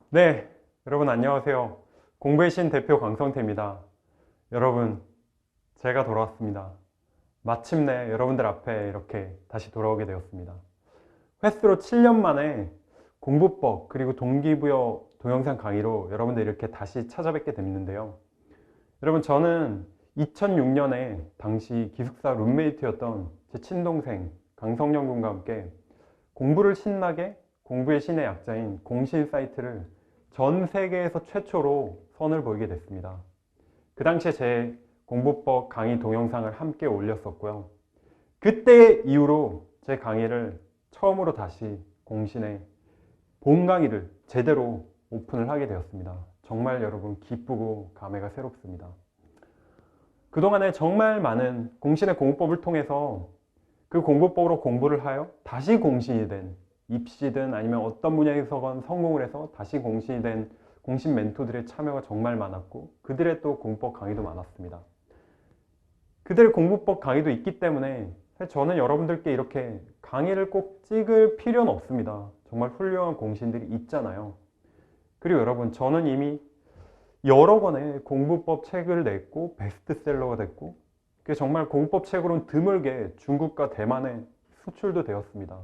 네, 여러분 안녕하세요. 공부의 신 대표 강성태입니다. 여러분, 제가 돌아왔습니다. 마침내 여러분들 앞에 이렇게 다시 돌아오게 되었습니다. 횟수로 7년 만에 공부법 그리고 동기부여 동영상 강의로 여러분들 이렇게 다시 찾아뵙게 됐는데요. 여러분, 저는 2006년에 당시 기숙사 룸메이트였던 제 친동생 강성영 군과 함께 공부를 신나게 공부의 신의 약자인 공신 사이트를 전 세계에서 최초로 선을 보이게 됐습니다. 그 당시에 제 공부법 강의 동영상을 함께 올렸었고요. 그때 이후로 제 강의를 처음으로 다시 공신의 본 강의를 제대로 오픈을 하게 되었습니다. 정말 여러분 기쁘고 감회가 새롭습니다. 그동안에 정말 많은 공신의 공부법을 통해서 그 공부법으로 공부를 하여 다시 공신이 된 입시든 아니면 어떤 분야에서건 성공을 해서 다시 공신이 된 공신 멘토들의 참여가 정말 많았고 그들의 또 공부법 강의도 많았습니다. 그들의 공부법 강의도 있기 때문에 저는 여러분들께 이렇게 강의를 꼭 찍을 필요는 없습니다. 정말 훌륭한 공신들이 있잖아요. 그리고 여러분, 저는 이미 여러 권의 공부법 책을 냈고 베스트셀러가 됐고 정말 공부법 책으로는 드물게 중국과 대만에 수출도 되었습니다.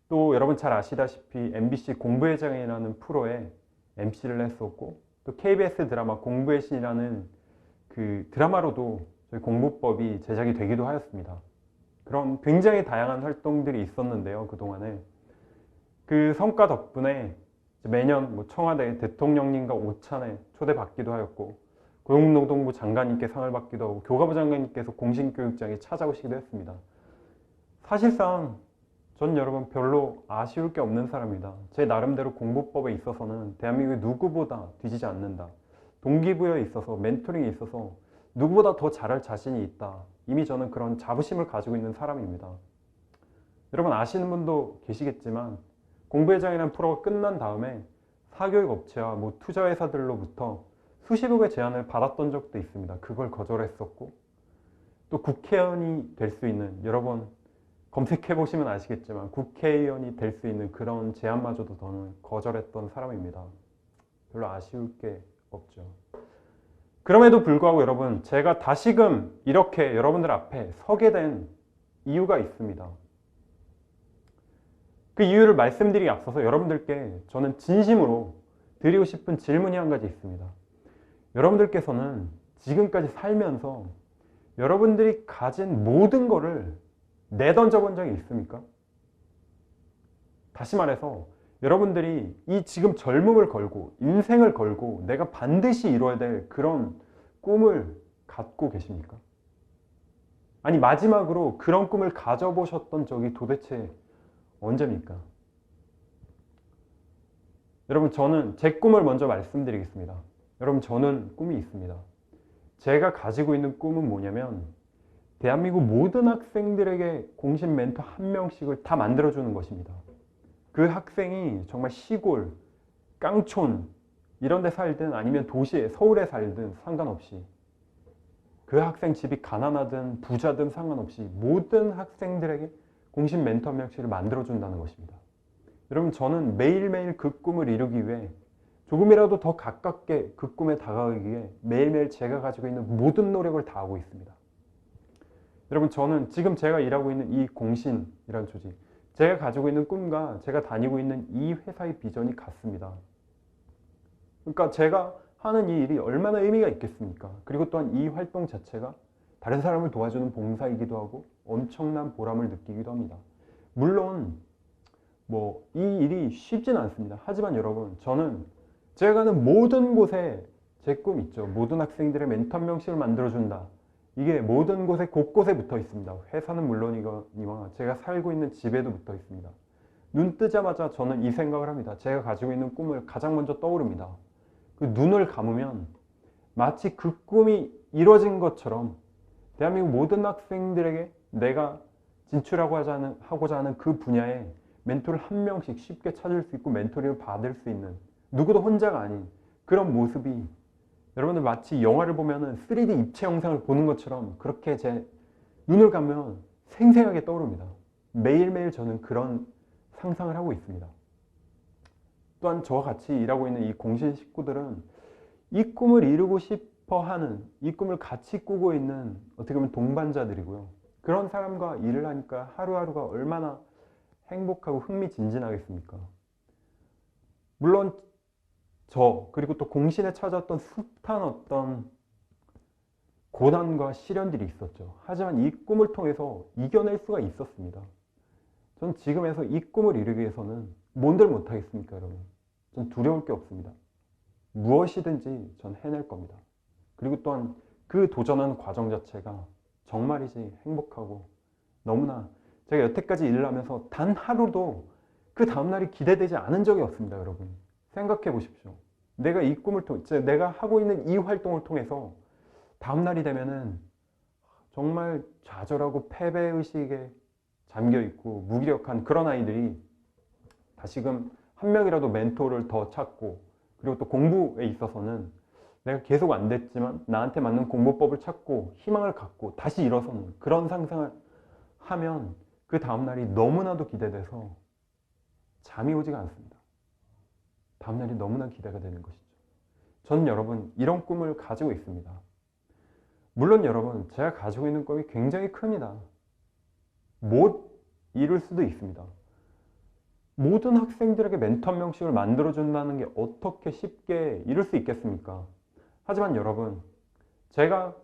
또 여러분 잘 아시다시피 MBC 공부의 장이라는 프로에 MC를 했었고 또 KBS 드라마 공부의 신이라는 그 드라마로도 저희 공부법이 제작이 되기도 하였습니다. 그런 굉장히 다양한 활동들이 있었는데요. 그동안에 그 성과 덕분에 매년 청와대 대통령님과 오찬에 초대받기도 하였고 고용노동부 장관님께 상을 받기도 하고 교과부 장관님께서 공신교육장에 찾아오시기도 했습니다. 사실상 전 여러분 별로 아쉬울 게 없는 사람입니다. 제 나름대로 공부법에 있어서는 대한민국의 누구보다 뒤지지 않는다. 동기부여에 있어서 멘토링에 있어서 누구보다 더 잘할 자신이 있다. 이미 저는 그런 자부심을 가지고 있는 사람입니다. 여러분 아시는 분도 계시겠지만 공부회장이라는 프로가 끝난 다음에 사교육업체와 투자회사들로부터 수십억의 제안을 받았던 적도 있습니다. 그걸 거절했었고 또 국회의원이 될 수 있는 여러분 검색해 보시면 아시겠지만 국회의원이 될 수 있는 그런 제안마저도 저는 거절했던 사람입니다. 별로 아쉬울 게 없죠. 그럼에도 불구하고 여러분 제가 다시금 이렇게 여러분들 앞에 서게 된 이유가 있습니다. 그 이유를 말씀드리기 앞서서 여러분들께 저는 진심으로 드리고 싶은 질문이 한 가지 있습니다. 여러분들께서는 지금까지 살면서 여러분들이 가진 모든 거를 내던져 본 적이 있습니까? 다시 말해서 여러분들이 이 지금 젊음을 걸고 인생을 걸고 내가 반드시 이뤄야 될 그런 꿈을 갖고 계십니까? 아니 마지막으로 그런 꿈을 가져보셨던 적이 도대체 언제입니까? 여러분 저는 제 꿈을 먼저 말씀드리겠습니다. 여러분 저는 꿈이 있습니다. 제가 가지고 있는 꿈은 뭐냐면 대한민국 모든 학생들에게 공신 멘토 한 명씩을 다 만들어주는 것입니다. 그 학생이 정말 시골, 깡촌 이런 데 살든 아니면 도시에 서울에 살든 상관없이 그 학생 집이 가난하든 부자든 상관없이 모든 학생들에게 공신 멘토 한 명씩을 만들어준다는 것입니다. 여러분 저는 매일매일 그 꿈을 이루기 위해 조금이라도 더 가깝게 그 꿈에 다가가기 위해 매일매일 제가 가지고 있는 모든 노력을 다하고 있습니다. 여러분 저는 지금 제가 일하고 있는 이 공신이라는 조직, 제가 가지고 있는 꿈과 제가 다니고 있는 이 회사의 비전이 같습니다. 그러니까 제가 하는 이 일이 얼마나 의미가 있겠습니까? 그리고 또한 이 활동 자체가 다른 사람을 도와주는 봉사이기도 하고 엄청난 보람을 느끼기도 합니다. 물론 이 일이 쉽진 않습니다. 하지만 여러분 저는 제가 가는 모든 곳에 제 꿈 있죠. 모든 학생들의 멘토 한 명씩을 만들어준다. 이게 모든 곳에 곳곳에 붙어 있습니다. 회사는 물론이거니와 제가 살고 있는 집에도 붙어 있습니다. 눈 뜨자마자 저는 이 생각을 합니다. 제가 가지고 있는 꿈을 가장 먼저 떠오릅니다. 그 눈을 감으면 마치 그 꿈이 이루어진 것처럼 대한민국 모든 학생들에게 내가 진출하고자 하는 그 분야에 멘토를 한 명씩 쉽게 찾을 수 있고 멘토링을 받을 수 있는 누구도 혼자가 아닌 그런 모습이 여러분들 마치 영화를 보면 3D 입체 영상을 보는 것처럼 그렇게 제 눈을 감으면 생생하게 떠오릅니다. 매일매일 저는 그런 상상을 하고 있습니다. 또한 저와 같이 일하고 있는 이 공신 식구들은 이 꿈을 이루고 싶어 하는, 이 꿈을 같이 꾸고 있는 어떻게 보면 동반자들이고요. 그런 사람과 일을 하니까 하루하루가 얼마나 행복하고 흥미진진하겠습니까? 물론 저 그리고 또 공신에 찾아왔던 숱한 어떤 고난과 시련들이 있었죠. 하지만 이 꿈을 통해서 이겨낼 수가 있었습니다. 전 지금에서 이 꿈을 이루기 위해서는 뭔들 못하겠습니까, 여러분? 전 두려울 게 없습니다. 무엇이든지 전 해낼 겁니다. 그리고 또한 그 도전하는 과정 자체가 정말이지 행복하고 너무나 제가 여태까지 일을 하면서 단 하루도 그 다음날이 기대되지 않은 적이 없습니다, 여러분. 생각해 보십시오. 내가 이 꿈을 통해, 내가 하고 있는 이 활동을 통해서 다음날이 되면은 정말 좌절하고 패배의식에 잠겨있고 무기력한 그런 아이들이 다시금 한 명이라도 멘토를 더 찾고 그리고 또 공부에 있어서는 내가 계속 안 됐지만 나한테 맞는 공부법을 찾고 희망을 갖고 다시 일어서는 그런 상상을 하면 그 다음날이 너무나도 기대돼서 잠이 오지가 않습니다. 다음날이 너무나 기대가 되는 것이죠. 저는 여러분 이런 꿈을 가지고 있습니다. 물론 여러분 제가 가지고 있는 꿈이 굉장히 큽니다. 못 이룰 수도 있습니다. 모든 학생들에게 멘토 한 명씩을 만들어준다는 게 어떻게 쉽게 이룰 수 있겠습니까? 하지만 여러분 제가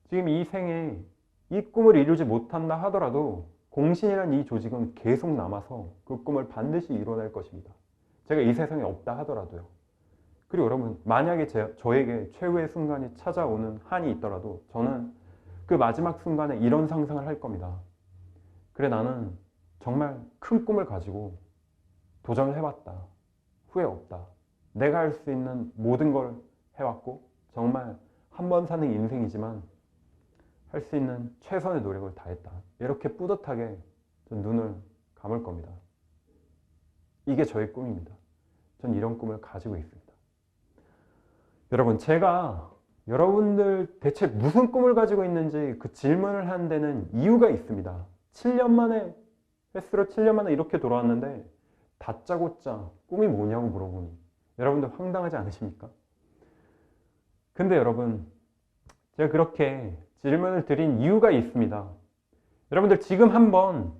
지금 이 생에 이 꿈을 이루지 못한다 하더라도 공신이라는 이 조직은 계속 남아서 그 꿈을 반드시 이뤄낼 것입니다. 제가 이 세상에 없다 하더라도요. 그리고 여러분 만약에 저에게 최후의 순간이 찾아오는 한이 있더라도 저는 그 마지막 순간에 이런 상상을 할 겁니다. 그래 나는 정말 큰 꿈을 가지고 도전을 해봤다. 후회 없다. 내가 할 수 있는 모든 걸 해왔고 정말 한 번 사는 인생이지만 할 수 있는 최선의 노력을 다했다. 이렇게 뿌듯하게 전 눈을 감을 겁니다. 이게 저의 꿈입니다. 전 이런 꿈을 가지고 있습니다. 여러분 제가 여러분들 대체 무슨 꿈을 가지고 있는지 그 질문을 하는 데는 이유가 있습니다. 7년 만에 횟수로 7년 만에 이렇게 돌아왔는데 다짜고짜 꿈이 뭐냐고 물어보니 여러분들 황당하지 않으십니까? 근데 여러분 제가 그렇게 질문을 드린 이유가 있습니다. 여러분들 지금 한번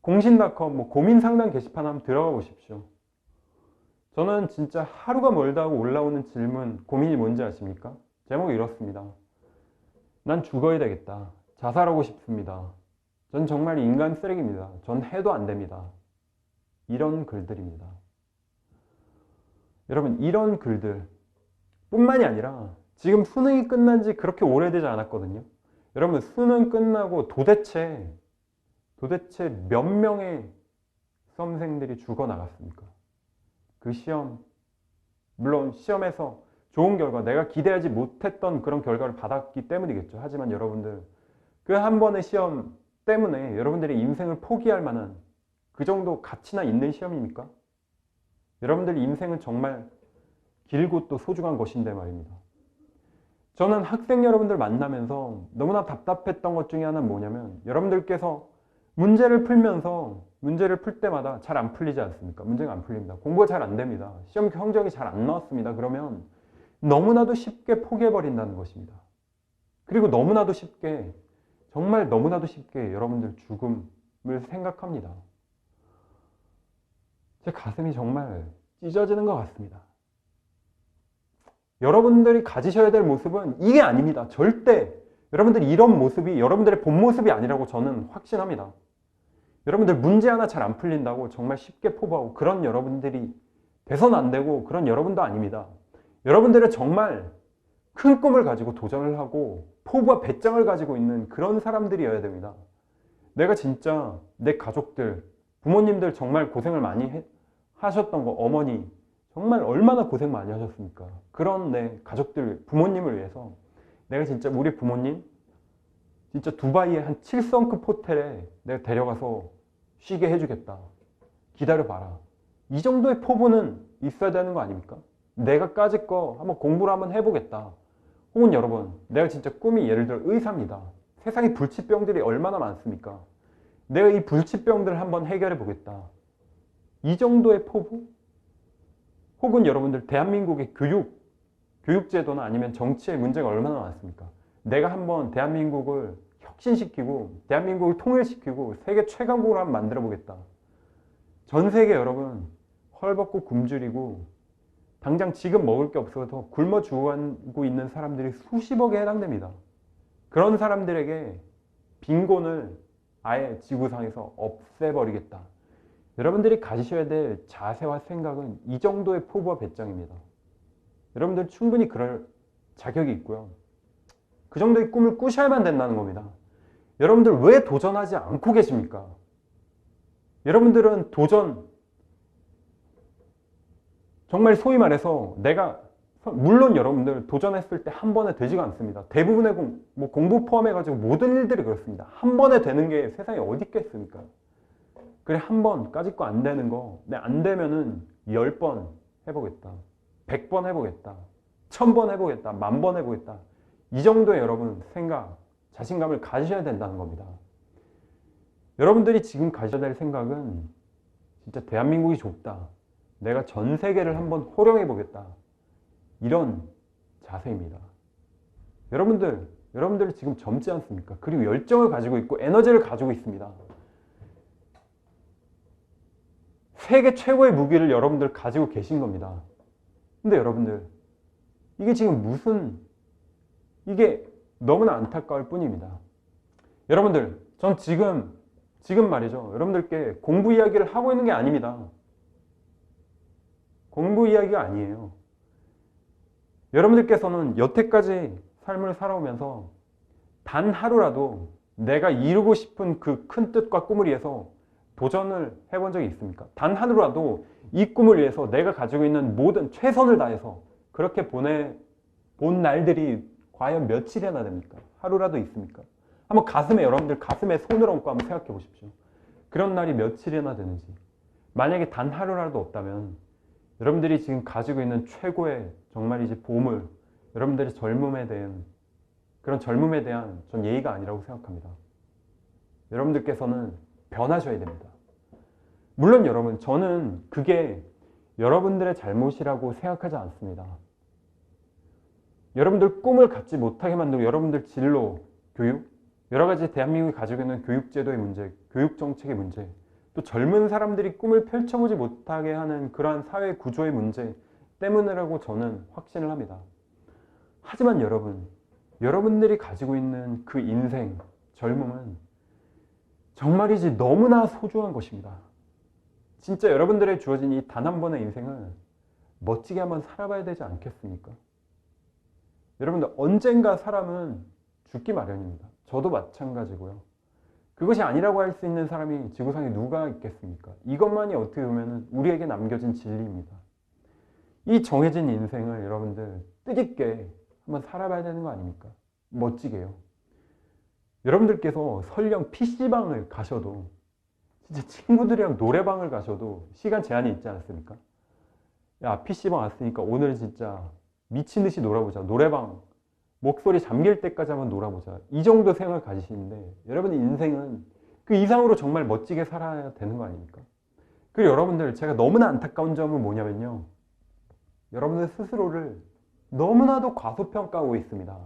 공신닷컴 고민 상담 게시판 한번 들어가 보십시오. 저는 진짜 하루가 멀다 하고 올라오는 질문, 고민이 뭔지 아십니까? 제목이 이렇습니다. 난 죽어야 되겠다. 자살하고 싶습니다. 전 정말 인간 쓰레기입니다. 전 해도 안 됩니다. 이런 글들입니다. 여러분 이런 글들 뿐만이 아니라 지금 수능이 끝난 지 그렇게 오래되지 않았거든요. 여러분 수능 끝나고 도대체 몇 명의 수험생들이 죽어나갔습니까? 그 시험, 물론 시험에서 좋은 결과, 내가 기대하지 못했던 그런 결과를 받았기 때문이겠죠. 하지만 여러분들 그 한 번의 시험 때문에 여러분들의 인생을 포기할 만한 그 정도 가치나 있는 시험입니까? 여러분들 인생은 정말 길고 또 소중한 것인데 말입니다. 저는 학생 여러분들 만나면서 너무나 답답했던 것 중에 하나는 뭐냐면 여러분들께서 문제를 풀면서 문제를 풀 때마다 잘 안 풀리지 않습니까? 문제가 안 풀립니다. 공부가 잘 안 됩니다. 시험 성적이 잘 안 나왔습니다. 그러면 너무나도 쉽게 포기해버린다는 것입니다. 그리고 너무나도 쉽게, 정말 너무나도 쉽게 여러분들 죽음을 생각합니다. 제 가슴이 정말 찢어지는 것 같습니다. 여러분들이 가지셔야 될 모습은 이게 아닙니다. 절대 여러분들이 이런 모습이 여러분들의 본 모습이 아니라고 저는 확신합니다. 여러분들 문제 하나 잘 안 풀린다고 정말 쉽게 포기하고 그런 여러분들이 돼서는 안 되고 그런 여러분도 아닙니다. 여러분들은 정말 큰 꿈을 가지고 도전을 하고 포부와 배짱을 가지고 있는 그런 사람들이어야 됩니다. 내가 진짜 내 가족들, 부모님들 정말 고생을 많이 하셨던 거, 어머니 정말 얼마나 고생 많이 하셨습니까? 그런 내 가족들, 부모님을 위해서 내가 진짜 우리 부모님 진짜 두바이의 한 7성급 호텔에 내가 데려가서 쉬게 해주겠다. 기다려봐라. 이 정도의 포부는 있어야 되는 거 아닙니까? 내가 까짓 거 한번 공부를 한번 해보겠다. 혹은 여러분, 내가 진짜 꿈이 예를 들어 의사입니다. 세상에 불치병들이 얼마나 많습니까? 내가 이 불치병들을 한번 해결해 보겠다. 이 정도의 포부? 혹은 여러분들 대한민국의 교육제도나 아니면 정치의 문제가 얼마나 많습니까? 내가 한번 대한민국을 혁신시키고 대한민국을 통일시키고 세계 최강국으로 한번 만들어 보겠다. 전 세계 여러분 헐벗고 굶주리고 당장 지금 먹을 게 없어서 굶어 죽고 있는 사람들이 수십억에 해당됩니다. 그런 사람들에게 빈곤을 아예 지구상에서 없애버리겠다. 여러분들이 가지셔야 될 자세와 생각은 이 정도의 포부와 배짱입니다. 여러분들 충분히 그럴 자격이 있고요. 그 정도의 꿈을 꾸셔야만 된다는 겁니다. 여러분들 왜 도전하지 않고 계십니까? 여러분들은 정말 소위 말해서 물론 여러분들 도전했을 때 한 번에 되지가 않습니다. 대부분의 공부 포함해가지고 모든 일들이 그렇습니다. 한 번에 되는 게 세상에 어디 있겠습니까? 그래, 한 번까짓 거 안 되는 거, 안 되면은 10번 해보겠다. 100번 해보겠다. 1000번 해보겠다. 10,000번 해보겠다. 이 정도의 여러분 생각, 자신감을 가지셔야 된다는 겁니다. 여러분들이 지금 가져야 될 생각은 진짜 대한민국이 좁다. 내가 전 세계를 한번 호령해 보겠다. 이런 자세입니다. 여러분들 지금 젊지 않습니까? 그리고 열정을 가지고 있고 에너지를 가지고 있습니다. 세계 최고의 무기를 여러분들 가지고 계신 겁니다. 근데 여러분들 이게 지금 이게 너무나 안타까울 뿐입니다. 여러분들 전 지금 말이죠. 여러분들께 공부 이야기를 하고 있는 게 아닙니다. 공부 이야기가 아니에요. 여러분들께서는 여태까지 삶을 살아오면서 단 하루라도 내가 이루고 싶은 그 큰 뜻과 꿈을 위해서 도전을 해본 적이 있습니까? 단 하루라도 이 꿈을 위해서 내가 가지고 있는 모든 최선을 다해서 그렇게 본 날들이 과연 며칠이나 됩니까? 하루라도 있습니까? 한번 여러분들 가슴에 손을 얹고 한번 생각해 보십시오. 그런 날이 며칠이나 되는지. 만약에 단 하루라도 없다면 여러분들이 지금 가지고 있는 최고의 정말 이제 보물, 여러분들의 젊음에 대한 전 예의가 아니라고 생각합니다. 여러분들께서는 변하셔야 됩니다. 물론 여러분, 저는 그게 여러분들의 잘못이라고 생각하지 않습니다. 여러분들 꿈을 갖지 못하게 만들고 여러분들 진로, 교육, 여러 가지 대한민국이 가지고 있는 교육제도의 문제, 교육정책의 문제, 또 젊은 사람들이 꿈을 펼쳐보지 못하게 하는 그러한 사회 구조의 문제 때문이라고 저는 확신을 합니다. 하지만 여러분들이 가지고 있는 그 인생, 젊음은 정말이지 너무나 소중한 것입니다. 진짜 여러분들의 주어진 이 단 한 번의 인생을 멋지게 한번 살아봐야 되지 않겠습니까? 여러분들 언젠가 사람은 죽기 마련입니다. 저도 마찬가지고요. 그것이 아니라고 할 수 있는 사람이 지구상에 누가 있겠습니까? 이것만이 어떻게 보면 우리에게 남겨진 진리입니다. 이 정해진 인생을 여러분들 뜻있게 한번 살아봐야 되는 거 아닙니까? 멋지게요. 여러분들께서 설령 PC방을 가셔도 진짜 친구들이랑 노래방을 가셔도 시간 제한이 있지 않습니까? 야, PC방 왔으니까 오늘 진짜 미친 듯이 놀아보자. 노래방 목소리 잠길 때까지 한번 놀아보자. 이 정도 생각을 가지시는데 여러분의 인생은 그 이상으로 정말 멋지게 살아야 되는 거 아닙니까? 그리고 여러분들 제가 너무나 안타까운 점은 뭐냐면요. 여러분들 스스로를 너무나도 과소평가하고 있습니다.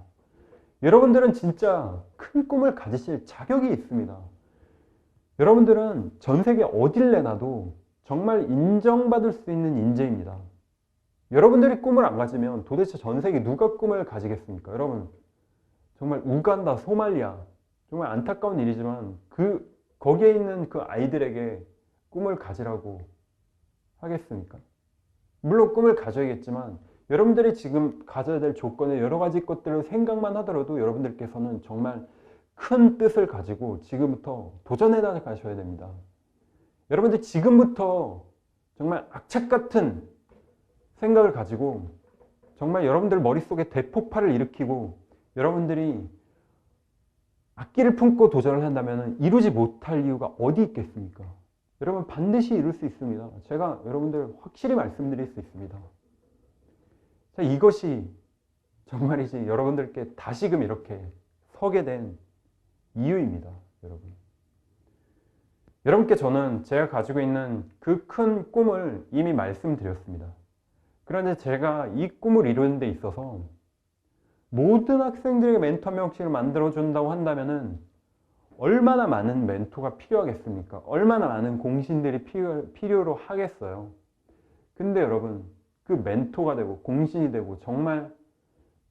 여러분들은 진짜 큰 꿈을 가지실 자격이 있습니다. 여러분들은 전 세계 어딜 내놔도 정말 인정받을 수 있는 인재입니다. 여러분들이 꿈을 안 가지면 도대체 전 세계 누가 꿈을 가지겠습니까? 여러분, 정말 우간다, 소말리아, 정말 안타까운 일이지만 거기에 있는 그 아이들에게 꿈을 가지라고 하겠습니까? 물론 꿈을 가져야겠지만 여러분들이 지금 가져야 될 조건의 여러 가지 것들을 생각만 하더라도 여러분들께서는 정말 큰 뜻을 가지고 지금부터 도전해 나가셔야 됩니다. 여러분들 지금부터 정말 악착 같은 생각을 가지고 정말 여러분들 머릿속에 대폭발을 일으키고 여러분들이 악기를 품고 도전을 한다면 이루지 못할 이유가 어디 있겠습니까? 여러분 반드시 이룰 수 있습니다. 제가 여러분들 확실히 말씀드릴 수 있습니다. 자, 이것이 정말이지 여러분들께 다시금 이렇게 서게 된 이유입니다. 여러분께 저는 제가 가지고 있는 그 큰 꿈을 이미 말씀드렸습니다. 그런데 제가 이 꿈을 이루는 데 있어서 모든 학생들에게 멘토 한 명씩을 만들어준다고 한다면은 얼마나 많은 멘토가 필요하겠습니까? 얼마나 많은 공신들이 필요로 하겠어요. 근데 여러분, 그 멘토가 되고 공신이 되고 정말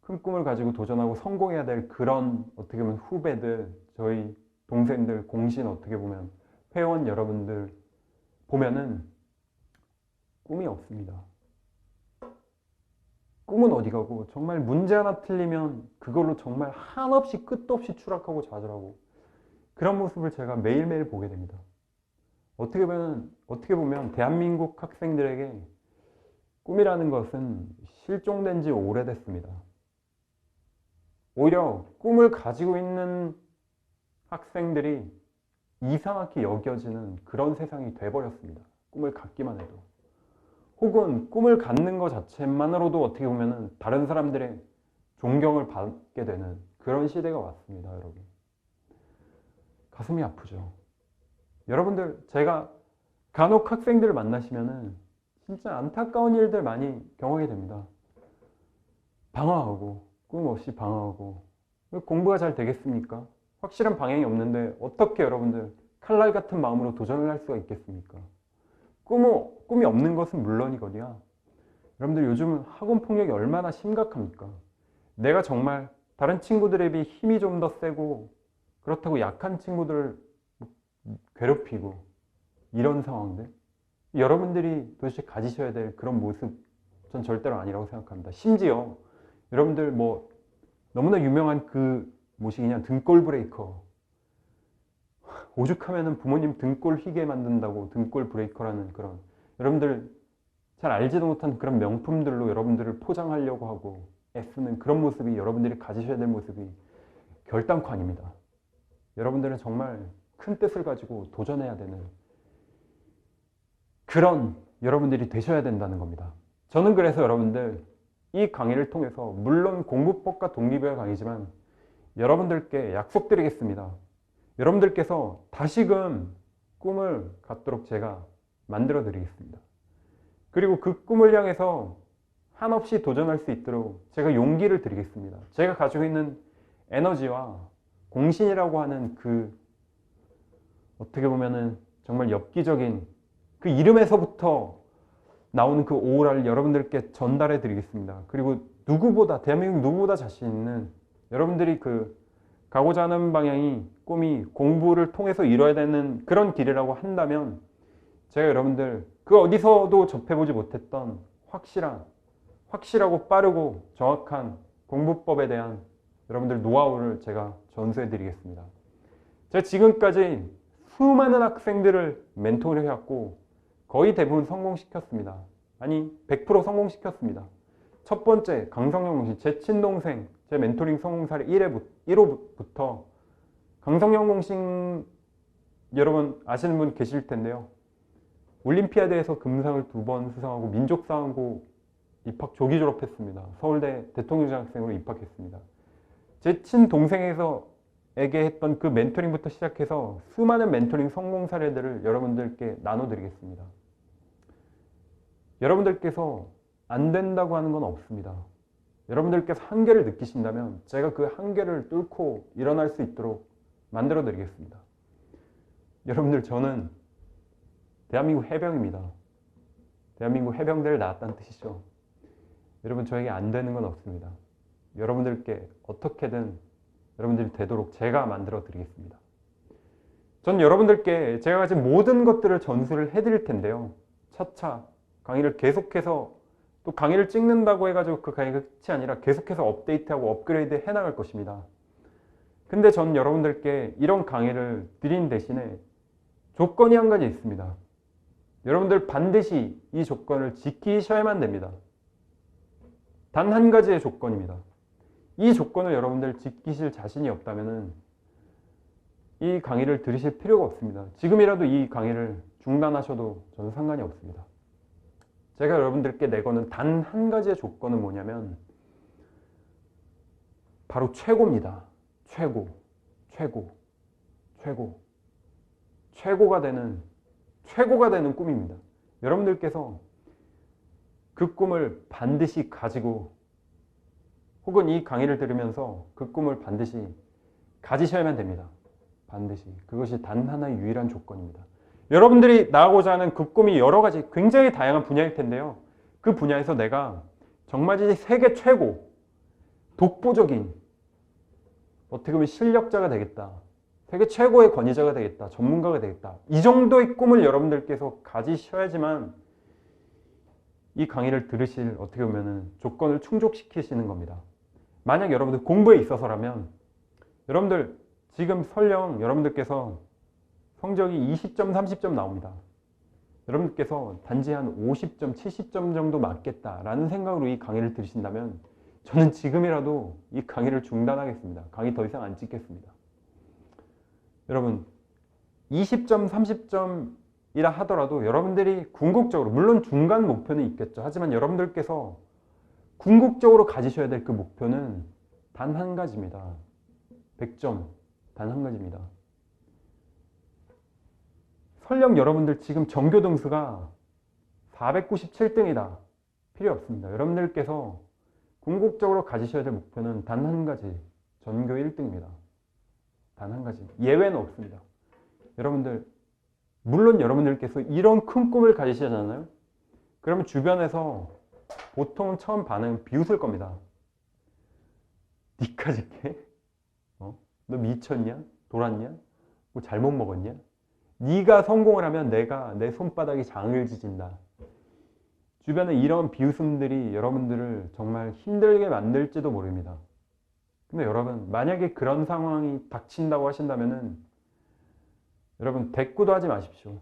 큰 꿈을 가지고 도전하고 성공해야 될 그런 어떻게 보면 후배들, 저희 동생들, 공신 어떻게 보면 회원 여러분들 보면은 꿈이 없습니다. 꿈은 어디 가고 정말 문제 하나 틀리면 그걸로 정말 한없이 끝도 없이 추락하고 좌절하고 그런 모습을 제가 매일매일 보게 됩니다. 어떻게 보면 대한민국 학생들에게 꿈이라는 것은 실종된 지 오래됐습니다. 오히려 꿈을 가지고 있는 학생들이 이상하게 여겨지는 그런 세상이 돼버렸습니다. 꿈을 갖기만 해도. 혹은 꿈을 갖는 것 자체만으로도 어떻게 보면 다른 사람들의 존경을 받게 되는 그런 시대가 왔습니다, 여러분. 가슴이 아프죠. 여러분들, 제가 간혹 학생들을 만나시면은 진짜 안타까운 일들 많이 경험하게 됩니다. 방황하고, 꿈 없이 방황하고, 공부가 잘 되겠습니까? 확실한 방향이 없는데 어떻게 여러분들 칼날 같은 마음으로 도전을 할 수가 있겠습니까? 꿈이 없는 것은 물론이거니와 여러분들 요즘은 학원 폭력이 얼마나 심각합니까? 내가 정말 다른 친구들에 비해 힘이 좀 더 세고 그렇다고 약한 친구들을 괴롭히고 이런 상황들 여러분들이 도대체 가지셔야 될 그런 모습 전 절대로 아니라고 생각합니다. 심지어 여러분들 뭐 너무나 유명한 그 뭐시기냐 등골 브레이커 오죽하면은 부모님 등골 휘게 만든다고 등골 브레이커라는 그런 여러분들 잘 알지도 못한 그런 명품들로 여러분들을 포장하려고 하고 애쓰는 그런 모습이 여러분들이 가지셔야 될 모습이 결단코 아닙니다. 여러분들은 정말 큰 뜻을 가지고 도전해야 되는 그런 여러분들이 되셔야 된다는 겁니다. 저는 그래서 여러분들 이 강의를 통해서 물론 공부법과 독립의 강의지만 여러분들께 약속드리겠습니다. 여러분들께서 다시금 꿈을 갖도록 제가 만들어 드리겠습니다. 그리고 그 꿈을 향해서 한없이 도전할 수 있도록 제가 용기를 드리겠습니다. 제가 가지고 있는 에너지와 공신이라고 하는 그 어떻게 보면은 정말 엽기적인 그 이름에서부터 나오는 그 오라를 여러분들께 전달해 드리겠습니다. 그리고 누구보다 대한민국 누구보다 자신 있는 여러분들이 그 가고자 하는 방향이 꿈이 공부를 통해서 이뤄야 되는 그런 길이라고 한다면 제가 여러분들 그 어디서도 접해보지 못했던 확실하고 빠르고 정확한 공부법에 대한 여러분들 노하우를 제가 전수해 드리겠습니다. 제가 지금까지 수많은 학생들을 멘토를 해왔고 거의 대부분 성공시켰습니다. 아니 100% 성공시켰습니다. 첫 번째 강성영 공신 제 친동생 제 멘토링 성공 사례 1호부터 강성영 공신 여러분 아시는 분 계실 텐데요. 올림피아드에서 금상을 2번 수상하고 민족사관고 입학 조기 졸업했습니다. 서울대 대통령장학생으로 입학했습니다. 제 친동생에게 했던 그 멘토링부터 시작해서 수많은 멘토링 성공 사례들을 여러분들께 나눠드리겠습니다. 여러분들께서 안 된다고 하는 건 없습니다. 여러분들께서 한계를 느끼신다면 제가 그 한계를 뚫고 일어날 수 있도록 만들어 드리겠습니다. 여러분들 저는 대한민국 해병입니다. 대한민국 해병대를 나왔다는 뜻이죠. 여러분 저에게 안 되는 건 없습니다. 여러분들께 어떻게든 여러분들이 되도록 제가 만들어 드리겠습니다. 전 여러분들께 제가 가진 모든 것들을 전수를 해드릴 텐데요. 차차 강의를 계속해서 또 강의를 찍는다고 해가지고 그 강의가 끝이 아니라 계속해서 업데이트하고 업그레이드 해나갈 것입니다. 근데 전 여러분들께 이런 강의를 드린 대신에 조건이 한 가지 있습니다. 여러분들 반드시 이 조건을 지키셔야만 됩니다. 단 한 가지의 조건입니다. 이 조건을 여러분들 지키실 자신이 없다면 이 강의를 들으실 필요가 없습니다. 지금이라도 이 강의를 중단하셔도 저는 상관이 없습니다. 제가 여러분들께 내거는 단 한 가지의 조건은 뭐냐면 바로 최고입니다. 최고가 되는 꿈입니다. 여러분들께서 그 꿈을 반드시 가지고 혹은 이 강의를 들으면서 그 꿈을 반드시 가지셔야만 됩니다. 반드시. 그것이 단 하나의 유일한 조건입니다. 여러분들이 나가고자 하는 그 꿈이 여러 가지 굉장히 다양한 분야일 텐데요. 그 분야에서 내가 정말 세계 최고, 독보적인, 어떻게 보면 실력자가 되겠다. 세계 최고의 권위자가 되겠다. 전문가가 되겠다. 이 정도의 꿈을 여러분들께서 가지셔야지만 이 강의를 들으실 어떻게 보면 조건을 충족시키시는 겁니다. 만약 여러분들 공부에 있어서라면 여러분들 지금 설령 여러분들께서 성적이 20점, 30점 나옵니다. 여러분들께서 단지 한 50점, 70점 정도 맞겠다라는 생각으로 이 강의를 들으신다면 저는 지금이라도 이 강의를 중단하겠습니다. 강의 더 이상 안 찍겠습니다. 여러분 20점, 30점이라 하더라도 여러분들이 궁극적으로 물론 중간 목표는 있겠죠. 하지만 여러분들께서 궁극적으로 가지셔야 될 그 목표는 단 한 가지입니다. 100점 단 한 가지입니다. 설령 여러분들 지금 전교 등수가 497등이다. 필요 없습니다. 여러분들께서 궁극적으로 가지셔야 될 목표는 단 한 가지. 전교 1등입니다. 단 한 가지. 예외는 없습니다. 여러분들 물론 여러분들께서 이런 큰 꿈을 가지시잖아요. 그러면 주변에서 보통 처음 반응 비웃을 겁니다. 니까지 게? 너 미쳤냐? 돌았냐? 뭐 잘못 먹었냐? 네가 성공을 하면 내가 내 손바닥이 장을 지진다. 주변에 이런 비웃음들이 여러분들을 정말 힘들게 만들지도 모릅니다. 근데 여러분 만약에 그런 상황이 닥친다고 하신다면은 여러분 대꾸도 하지 마십시오.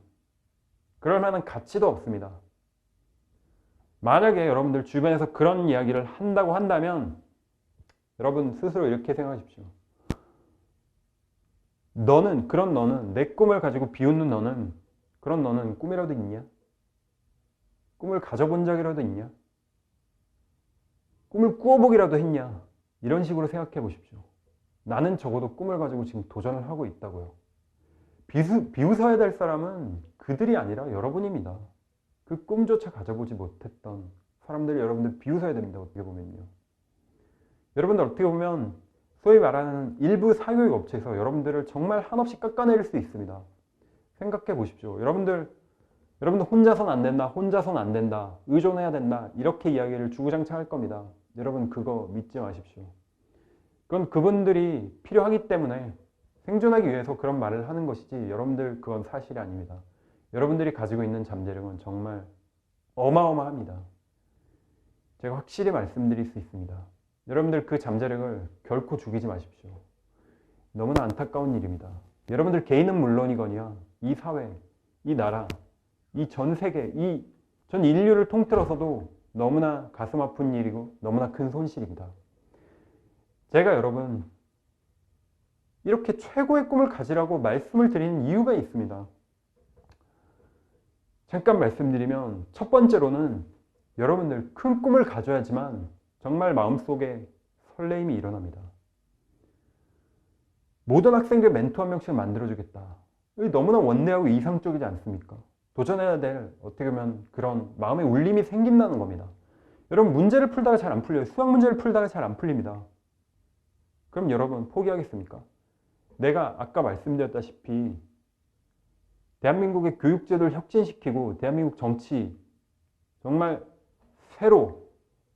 그럴 만한 가치도 없습니다. 만약에 여러분들 주변에서 그런 이야기를 한다고 한다면 여러분 스스로 이렇게 생각하십시오. 너는 내 꿈을 가지고 비웃는 너는 그런 너는 꿈이라도 있냐? 꿈을 가져본 적이라도 있냐? 꿈을 꾸어보기라도 했냐? 이런 식으로 생각해 보십시오. 나는 적어도 꿈을 가지고 지금 도전을 하고 있다고요. 비웃어야 될 사람은 그들이 아니라 여러분입니다. 그 꿈조차 가져보지 못했던 사람들이 여러분들 비웃어야 됩니다. 어떻게 보면요. 여러분들 어떻게 보면 소위 말하는 일부 사교육 업체에서 여러분들을 정말 한없이 깎아내릴 수 있습니다. 생각해 보십시오. 여러분들 혼자선 안 된다, 혼자선 안 된다, 의존해야 된다 이렇게 이야기를 주구장창 할 겁니다. 여러분 그거 믿지 마십시오. 그건 그분들이 필요하기 때문에 생존하기 위해서 그런 말을 하는 것이지 여러분들 그건 사실이 아닙니다. 여러분들이 가지고 있는 잠재력은 정말 어마어마합니다. 제가 확실히 말씀드릴 수 있습니다. 여러분들 그 잠재력을 결코 죽이지 마십시오. 너무나 안타까운 일입니다. 여러분들 개인은 물론이거니와 이 사회, 이 나라, 이 전 세계, 이 전 인류를 통틀어서도 너무나 가슴 아픈 일이고 너무나 큰 손실입니다. 제가 여러분 이렇게 최고의 꿈을 가지라고 말씀을 드리는 이유가 있습니다. 잠깐 말씀드리면 첫 번째로는 여러분들 큰 꿈을 가져야지만 정말 마음속에 설레임이 일어납니다. 모든 학생들 멘토 한 명씩 만들어주겠다. 너무나 원대하고 이상적이지 않습니까? 도전해야 될 어떻게 보면 그런 마음의 울림이 생긴다는 겁니다. 여러분 문제를 풀다가 잘 안 풀려요. 수학 문제를 풀다가 잘 안 풀립니다. 그럼 여러분 포기하겠습니까? 내가 아까 말씀드렸다시피 대한민국의 교육제도를 혁신시키고 대한민국 정치 정말 새로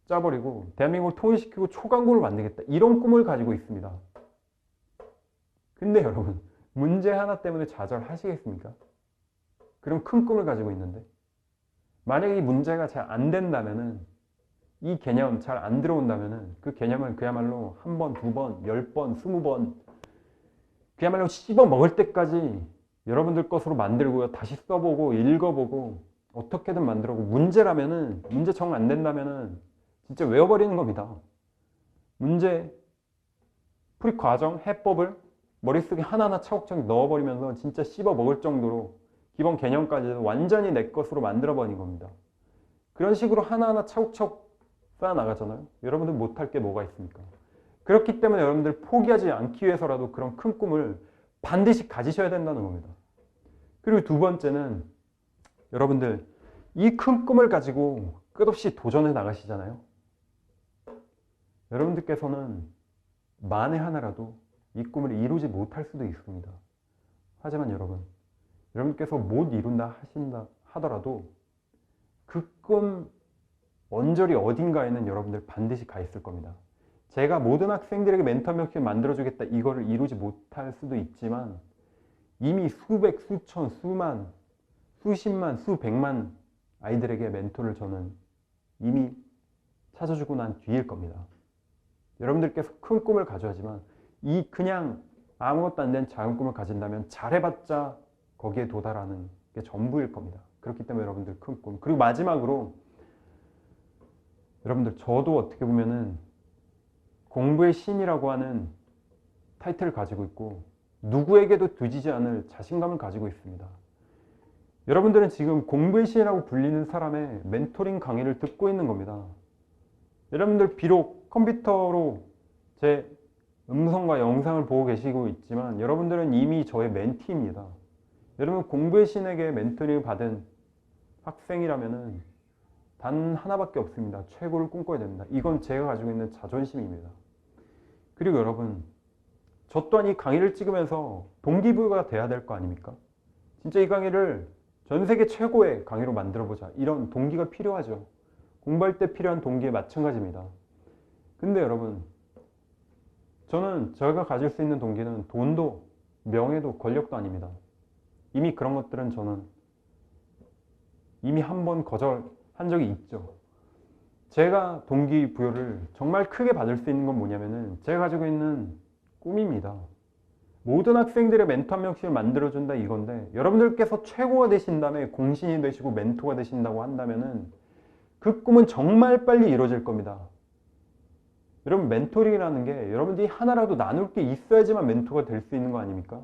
짜버리고 대한민국을 통일시키고 초강국을 만들겠다. 이런 꿈을 가지고 있습니다. 근데 여러분 문제 하나 때문에 좌절하시겠습니까? 그럼 큰 꿈을 가지고 있는데 만약에 이 문제가 잘 안 된다면은 이 개념 잘 안 들어온다면은 그 개념을 그야말로 한 번, 두 번, 10번, 20번 그야말로 씹어 먹을 때까지 여러분들 것으로 만들고요. 다시 써보고 읽어보고 어떻게든 만들어보고 문제라면은 문제 정 안 된다면은 진짜 외워버리는 겁니다. 문제 풀이 과정, 해법을 머릿속에 하나하나 차곡차곡 넣어버리면서 진짜 씹어 먹을 정도로 기본 개념까지도 완전히 내 것으로 만들어버린 겁니다. 그런 식으로 하나하나 차곡차곡 쌓아나가잖아요. 여러분들 못할 게 뭐가 있습니까? 그렇기 때문에 여러분들 포기하지 않기 위해서라도 그런 큰 꿈을 반드시 가지셔야 된다는 겁니다. 그리고 두 번째는 여러분들 이 큰 꿈을 가지고 끝없이 도전해 나가시잖아요. 여러분들께서는 만에 하나라도 이 꿈을 이루지 못할 수도 있습니다. 하지만 여러분께서 못 이룬다 하더라도 그 꿈 언저리 어딘가에는 여러분들 반드시 가 있을 겁니다. 제가 모든 학생들에게 멘토 명칭을 만들어주겠다 이거를 이루지 못할 수도 있지만 이미 수백, 수천, 수만, 수십만, 수백만 아이들에게 멘토를 저는 이미 찾아주고 난 뒤일 겁니다. 여러분들께서 큰 꿈을 가져야지만 이 그냥 아무것도 안 된 작은 꿈을 가진다면 잘해봤자 거기에 도달하는 게 전부일 겁니다. 그렇기 때문에 여러분들 큰 꿈. 그리고 마지막으로 여러분들 저도 어떻게 보면은 공부의 신이라고 하는 타이틀을 가지고 있고 누구에게도 뒤지지 않을 자신감을 가지고 있습니다. 여러분들은 지금 공부의 신이라고 불리는 사람의 멘토링 강의를 듣고 있는 겁니다. 여러분들 비록 컴퓨터로 제 음성과 영상을 보고 계시고 있지만 여러분들은 이미 저의 멘티입니다. 여러분 공부의 신에게 멘토링을 받은 학생이라면 단 하나밖에 없습니다. 최고를 꿈꿔야 됩니다. 이건 제가 가지고 있는 자존심입니다. 그리고 여러분 저 또한 이 강의를 찍으면서 동기부여가 돼야 될 거 아닙니까? 진짜 이 강의를 전 세계 최고의 강의로 만들어보자 이런 동기가 필요하죠. 공부할 때 필요한 동기에 마찬가지입니다. 근데 여러분 저는 제가 가질 수 있는 동기는 돈도 명예도 권력도 아닙니다. 이미 그런 것들은 저는 이미 한 번 거절한 적이 있죠. 제가 동기부여를 정말 크게 받을 수 있는 건 뭐냐면은 제가 가지고 있는 꿈입니다. 모든 학생들의 멘토 한 명씩을 만들어준다 이건데 여러분들께서 최고가 되신 다음에 공신이 되시고 멘토가 되신다고 한다면은 그 꿈은 정말 빨리 이루어질 겁니다. 여러분 멘토링이라는 게 여러분들이 하나라도 나눌 게 있어야지만 멘토가 될 수 있는 거 아닙니까?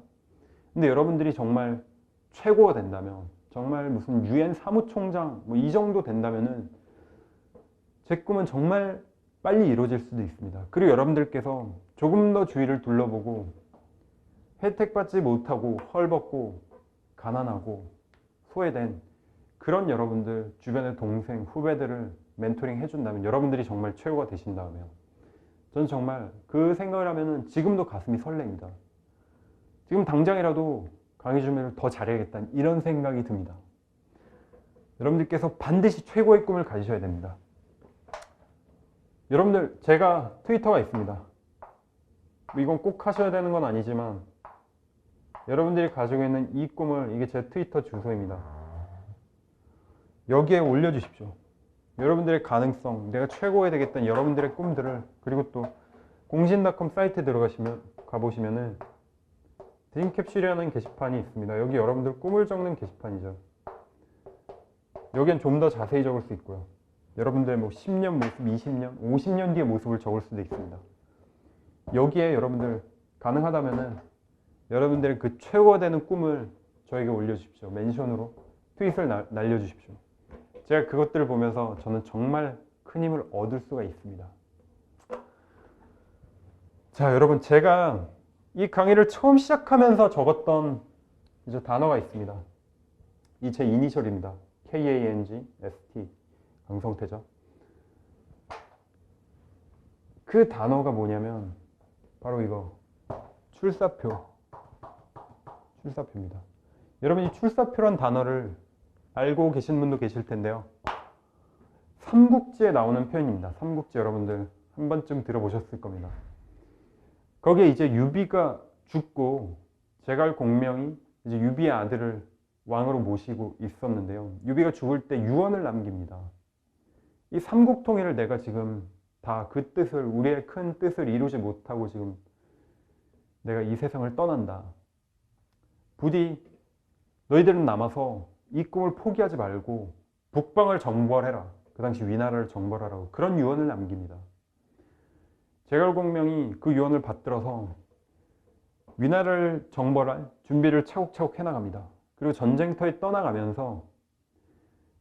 근데 여러분들이 정말 최고가 된다면 정말 무슨 UN 사무총장 뭐 이 정도 된다면은 제 꿈은 정말 빨리 이루어질 수도 있습니다. 그리고 여러분들께서 조금 더 주위를 둘러보고 혜택받지 못하고 헐벗고 가난하고 소외된 그런 여러분들 주변의 동생 후배들을 멘토링 해준다면 여러분들이 정말 최고가 되신다면 저는 정말 그 생각을 하면은 지금도 가슴이 설렙니다. 지금 당장이라도 강의 준비를 더 잘해야겠다는 이런 생각이 듭니다. 여러분들께서 반드시 최고의 꿈을 가지셔야 됩니다. 여러분들 제가 트위터가 있습니다. 이건 꼭 하셔야 되는 건 아니지만 여러분들이 가지고 있는 이 꿈을 이게 제 트위터 주소입니다. 여기에 올려주십시오. 여러분들의 가능성, 내가 최고가 되겠다는 여러분들의 꿈들을 그리고 또 공신.com 사이트에 가보시면은 드림캡슐이라는 게시판이 있습니다. 여기 여러분들 꿈을 적는 게시판이죠. 여기엔 좀 더 자세히 적을 수 있고요. 여러분들의 뭐 10년 모습, 20년, 50년 뒤의 모습을 적을 수도 있습니다. 여기에 여러분들 가능하다면은 여러분들의 그 최고가 되는 꿈을 저에게 올려주십시오. 멘션으로 트윗을 날려주십시오. 제가 그것들을 보면서 저는 정말 큰 힘을 얻을 수가 있습니다. 자, 여러분 제가 이 강의를 처음 시작하면서 적었던 이제 단어가 있습니다. 이 제 이니셜입니다. KANG-ST 강성태죠. 그 단어가 뭐냐면 바로 이거 출사표입니다. 여러분 이 출사표란 단어를 알고 계신 분도 계실 텐데요. 삼국지에 나오는 표현입니다. 삼국지 여러분들 한 번쯤 들어보셨을 겁니다. 거기에 이제 유비가 죽고 제갈공명이 이제 유비의 아들을 왕으로 모시고 있었는데요. 유비가 죽을 때 유언을 남깁니다. 이 삼국통일을 내가 지금 다 그 뜻을 우리의 큰 뜻을 이루지 못하고 지금 내가 이 세상을 떠난다. 부디 너희들은 남아서 이 꿈을 포기하지 말고 북방을 정벌해라. 그 당시 위나라를 정벌하라고 그런 유언을 남깁니다. 제갈공명이 그 유언을 받들어서 위나라를 정벌할 준비를 차곡차곡 해나갑니다. 그리고 전쟁터에 떠나가면서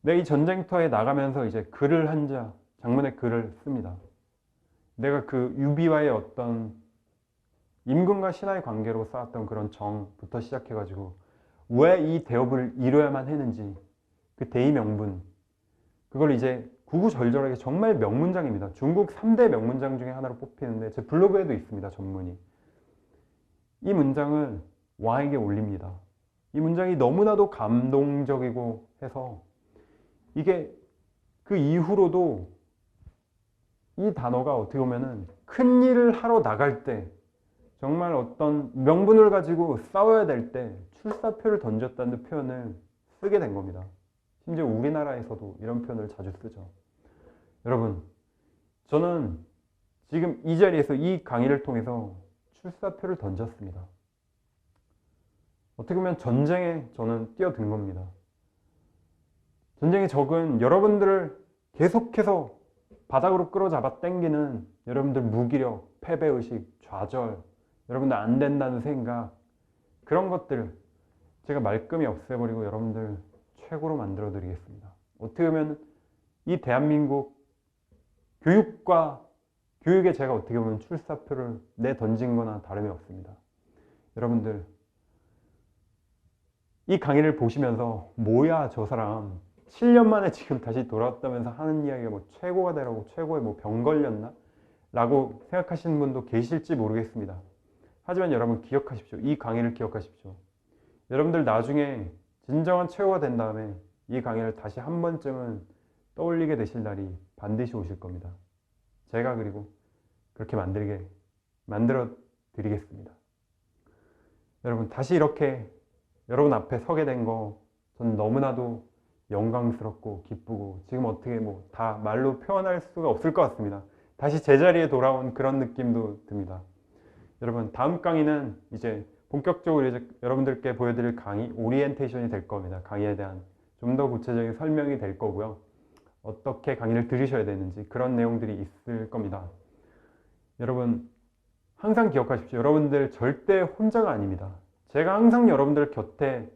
내가 이 전쟁터에 나가면서 이제 글을 한 자, 장문의 글을 씁니다. 내가 그 유비와의 어떤 임금과 신하의 관계로 쌓았던 그런 정부터 시작해가지고 왜 이 대업을 이뤄야만 했는지 그 대의명분 그걸 이제 구구절절하게 정말 명문장입니다. 중국 3대 명문장 중에 하나로 뽑히는데 제 블로그에도 있습니다. 전문이. 이 문장을 왕에게 올립니다. 이 문장이 너무나도 감동적이고 해서 이게 그 이후로도 이 단어가 어떻게 보면은 큰 일을 하러 나갈 때 정말 어떤 명분을 가지고 싸워야 될 때 출사표를 던졌다는 표현을 쓰게 된 겁니다. 심지어 우리나라에서도 이런 표현을 자주 쓰죠. 여러분, 저는 지금 이 자리에서 이 강의를 통해서 출사표를 던졌습니다. 어떻게 보면 전쟁에 저는 뛰어든 겁니다. 전쟁의 적은 여러분들을 계속해서 바닥으로 끌어잡아 당기는 여러분들 무기력, 패배의식, 좌절, 여러분들 안 된다는 생각, 그런 것들 제가 말끔히 없애버리고 여러분들 최고로 만들어 드리겠습니다. 어떻게 보면 이 대한민국 교육에 제가 어떻게 보면 출사표를 내던진 거나 다름이 없습니다. 여러분들 이 강의를 보시면서 뭐야 저 사람 7년 만에 지금 다시 돌아왔다면서 하는 이야기가 뭐 최고가 되라고 최고의 뭐 병 걸렸나? 라고 생각하시는 분도 계실지 모르겠습니다. 하지만 여러분 기억하십시오. 이 강의를 기억하십시오. 여러분들 나중에 진정한 최고가 된 다음에 이 강의를 다시 한 번쯤은 떠올리게 되실 날이 반드시 오실 겁니다. 제가 그리고 그렇게 만들어 드리겠습니다. 여러분 다시 이렇게 여러분 앞에 서게 된 거 저는 너무나도 영광스럽고 기쁘고 지금 어떻게 뭐 다 말로 표현할 수가 없을 것 같습니다. 다시 제자리에 돌아온 그런 느낌도 듭니다. 여러분 다음 강의는 이제 본격적으로 이제 여러분들께 보여드릴 강의 오리엔테이션이 될 겁니다. 강의에 대한 좀 더 구체적인 설명이 될 거고요. 어떻게 강의를 들으셔야 되는지 그런 내용들이 있을 겁니다. 여러분 항상 기억하십시오. 여러분들 절대 혼자가 아닙니다. 제가 항상 여러분들 곁에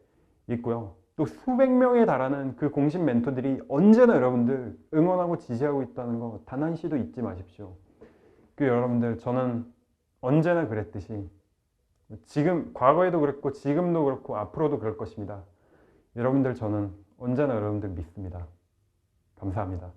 있고요. 또 수백 명에 달하는 그 공식 멘토들이 언제나 여러분들 응원하고 지지하고 있다는 거 단 한시도 잊지 마십시오. 그 여러분들 저는 언제나 그랬듯이 지금 과거에도 그랬고 지금도 그렇고 앞으로도 그럴 것입니다. 여러분들 저는 언제나 여러분들 믿습니다. 감사합니다.